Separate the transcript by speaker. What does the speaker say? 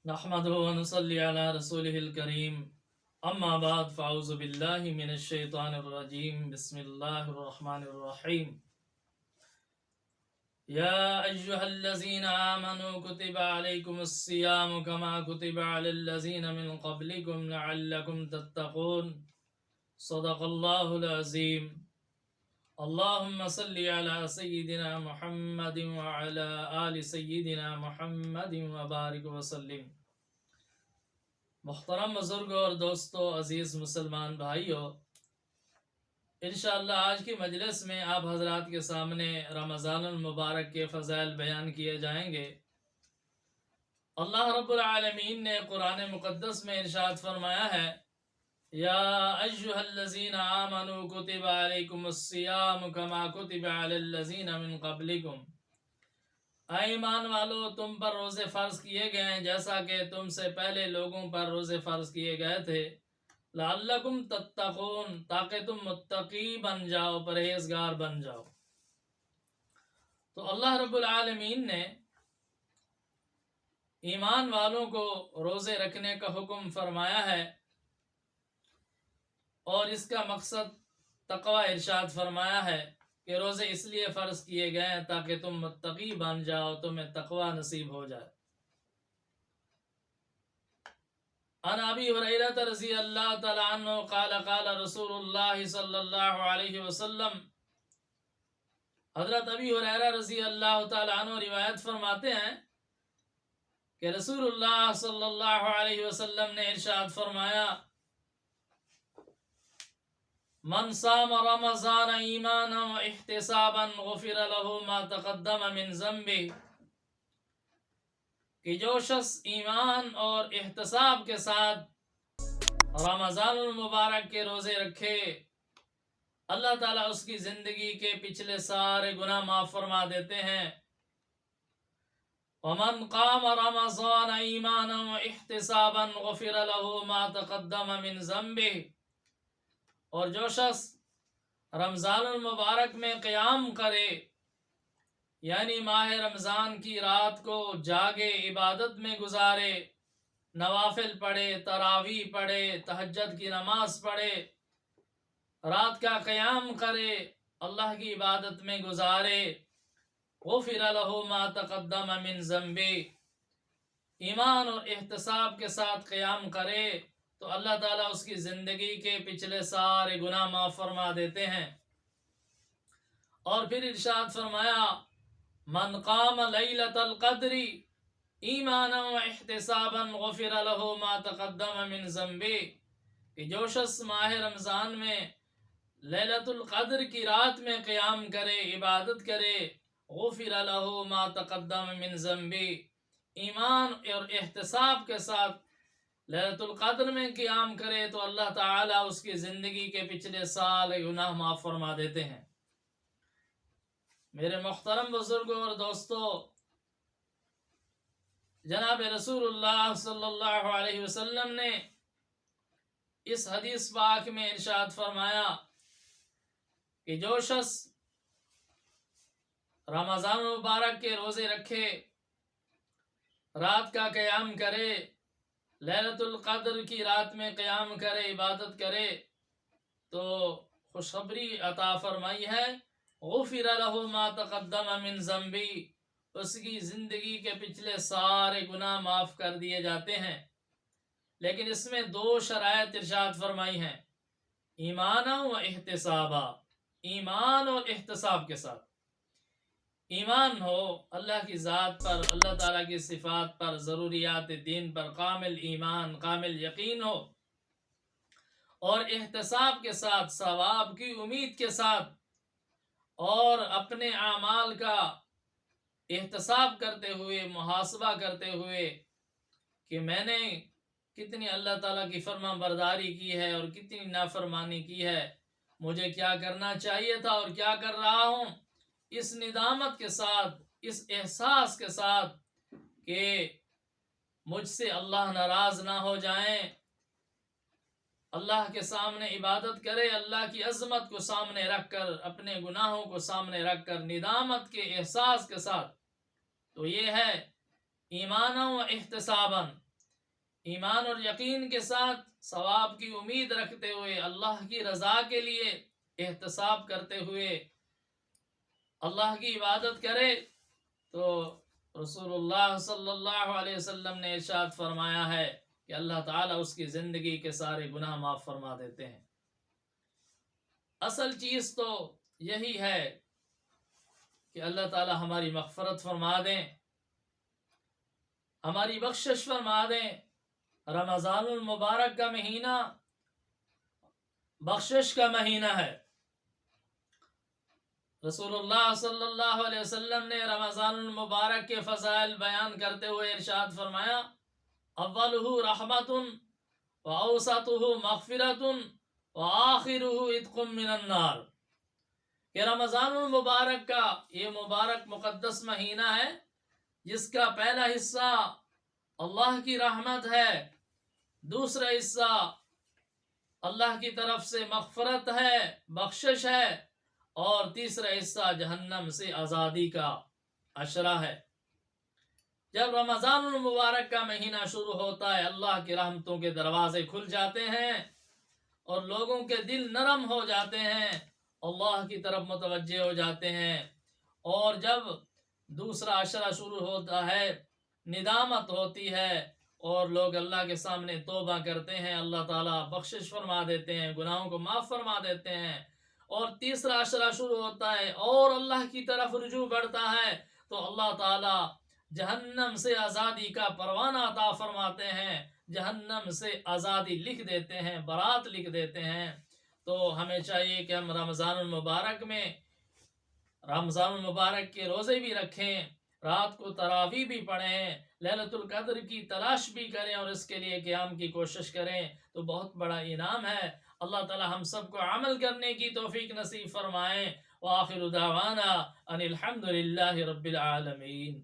Speaker 1: نحمده ونصلي على رسوله الكريم اما بعد فاعوذ بالله من الشيطان الرجيم بسم الله الرحمن الرحيم يا أيها الذين آمنوا كتب عليكم الصيام كما كتب على الذين من قبلكم لعلكم تتقون صدق الله العظيم اللهم صل على سيدنا محمد وعلى آل سيدنا محمد وبارك وسلم۔ محترم بزرگوں اور دوستوں، عزیز مسلمان بھائیوں، انشاءاللہ آج کی مجلس میں آپ حضرات کے سامنے رمضان المبارک کے فضائل بیان کیے جائیں گے۔ اللہ رب العالمین نے قرآن مقدس میں ارشاد فرمایا ہے، یا ایھا الذین آمنوا کتب علیکم الصیام کما کتب علی الذین من قبلکم، اے ایمان والو تم پر روزے فرض کیے گئے ہیں جیسا کہ تم سے پہلے لوگوں پر روزے فرض کیے گئے تھے، لعلکم تتقون، تاکہ تم متقی بن جاؤ، پرہیزگار بن جاؤ۔ تو اللہ رب العالمین نے ایمان والوں کو روزے رکھنے کا حکم فرمایا ہے، اور اس کا مقصد تقوی ارشاد فرمایا ہے کہ روزے اس لیے فرض کیے گئے ہیں تاکہ تم متقی بن جاؤ، تمہیں تقوی نصیب ہو جائے۔ عن ابی ہریرہ رضی اللہ تعالی عنہ قال قال رسول اللہ صلی اللہ علیہ وسلم، حضرت ابی ہریرہ رضی اللہ تعالی عنہ روایت فرماتے ہیں کہ رسول اللہ صلی اللہ علیہ وسلم نے ارشاد فرمایا، من صام رمضان ایمانا و احتسابا غفر له ما تقدم من ذنبه، کہ جو شخص ایمان اور احتساب کے ساتھ رمضان المبارک کے روزے رکھے، اللہ تعالیٰ اس کی زندگی کے پچھلے سارے گناہ معاف فرما دیتے ہیں۔ ومن قام رمضان ایمانا و احتسابا غفر له ما تقدم من ذنبه، اور جو شخص رمضان المبارک میں قیام کرے، یعنی ماہ رمضان کی رات کو جاگے، عبادت میں گزارے، نوافل پڑھے، تراویح پڑھے، تہجد کی نماز پڑھے، رات کا قیام کرے، اللہ کی عبادت میں گزارے، غفر له ما تقدم من ذنبه، ایمان اور احتساب کے ساتھ قیام کرے تو اللہ تعالیٰ اس کی زندگی کے پچھلے سارے گناہ معاف فرما دیتے ہیں۔ اور پھر ارشاد فرمایا، من قام لیلۃ القدر ایمانا و احتسابا غفر له ما تقدم من ذنبه، کہ جو شخص ماہ رمضان میں لیلۃ القدر کی رات میں قیام کرے، عبادت کرے، غفر له ما تقدم من ذنبه، ایمان اور احتساب کے ساتھ لیلۃ القدر میں قیام کرے تو اللہ تعالیٰ اس کی زندگی کے پچھلے سال گناہ معاف فرما دیتے ہیں۔ میرے محترم بزرگوں اور دوستو، جناب رسول اللہ صلی اللہ علیہ وسلم نے اس حدیث پاک میں ارشاد فرمایا کہ جو شخص رمضان مبارک کے روزے رکھے، رات کا قیام کرے، لیلۃ القدر کی رات میں قیام کرے، عبادت کرے، تو خوشخبری عطا فرمائی ہے، غفر له ما تقدم من ذنبی، اس کی زندگی کے پچھلے سارے گناہ معاف کر دیے جاتے ہیں۔ لیکن اس میں دو شرائط ارشاد فرمائی ہیں، ایمانا و احتسابا، ایمان اور احتساب کے ساتھ۔ ایمان ہو اللہ کی ذات پر، اللہ تعالیٰ کی صفات پر، ضروریات دین پر کامل ایمان، کامل یقین ہو، اور احتساب کے ساتھ، ثواب کی امید کے ساتھ، اور اپنے اعمال کا احتساب کرتے ہوئے، محاسبہ کرتے ہوئے کہ میں نے کتنی اللہ تعالیٰ کی فرما برداری کی ہے اور کتنی نافرمانی کی ہے، مجھے کیا کرنا چاہیے تھا اور کیا کر رہا ہوں، اس ندامت کے ساتھ، اس احساس کے ساتھ کہ مجھ سے اللہ ناراض نہ ہو جائیں، اللہ کے سامنے عبادت کرے، اللہ کی عظمت کو سامنے رکھ کر، اپنے گناہوں کو سامنے رکھ کر، ندامت کے احساس کے ساتھ، تو یہ ہے ایمانا و احتسابا، ایمان اور یقین کے ساتھ ثواب کی امید رکھتے ہوئے اللہ کی رضا کے لیے احتساب کرتے ہوئے اللہ کی عبادت کرے تو رسول اللہ صلی اللہ علیہ وسلم نے ارشاد فرمایا ہے کہ اللہ تعالیٰ اس کی زندگی کے سارے گناہ معاف فرما دیتے ہیں۔ اصل چیز تو یہی ہے کہ اللہ تعالیٰ ہماری مغفرت فرما دیں، ہماری بخشش فرما دیں۔ رمضان المبارک کا مہینہ بخشش کا مہینہ ہے۔ رسول اللہ صلی اللہ علیہ وسلم نے رمضان المبارک کے فضائل بیان کرتے ہوئے ارشاد فرمایا، اولہ رحمت واوسطہ مغفرت وآخرہ عتق من النار، کہ رمضان المبارک کا یہ مبارک مقدس مہینہ ہے جس کا پہلا حصہ اللہ کی رحمت ہے، دوسرا حصہ اللہ کی طرف سے مغفرت ہے، بخشش ہے، اور تیسرا حصہ جہنم سے آزادی کا عشرہ ہے۔ جب رمضان المبارک کا مہینہ شروع ہوتا ہے اللہ کی رحمتوں کے دروازے کھل جاتے ہیں اور لوگوں کے دل نرم ہو جاتے ہیں، اللہ کی طرف متوجہ ہو جاتے ہیں، اور جب دوسرا عشرہ شروع ہوتا ہے ندامت ہوتی ہے اور لوگ اللہ کے سامنے توبہ کرتے ہیں، اللہ تعالیٰ بخشش فرما دیتے ہیں، گناہوں کو معاف فرما دیتے ہیں، اور تیسرا عشرہ شروع ہوتا ہے اور اللہ کی طرف رجوع بڑھتا ہے تو اللہ تعالیٰ جہنم سے آزادی کا پروانہ عطا فرماتے ہیں، جہنم سے آزادی لکھ دیتے ہیں، برات لکھ دیتے ہیں۔ تو ہمیں چاہیے کہ ہم رمضان المبارک میں رمضان المبارک کے روزے بھی رکھیں، رات کو تراویح بھی پڑھیں، لیلۃ القدر کی تلاش بھی کریں اور اس کے لیے قیام کی کوشش کریں تو بہت بڑا انعام ہے۔ اللہ تعالی ہم سب کو عمل کرنے کی توفیق نصیب فرمائیں۔ وآخر دعوانا ان الحمد للہ رب العالمین۔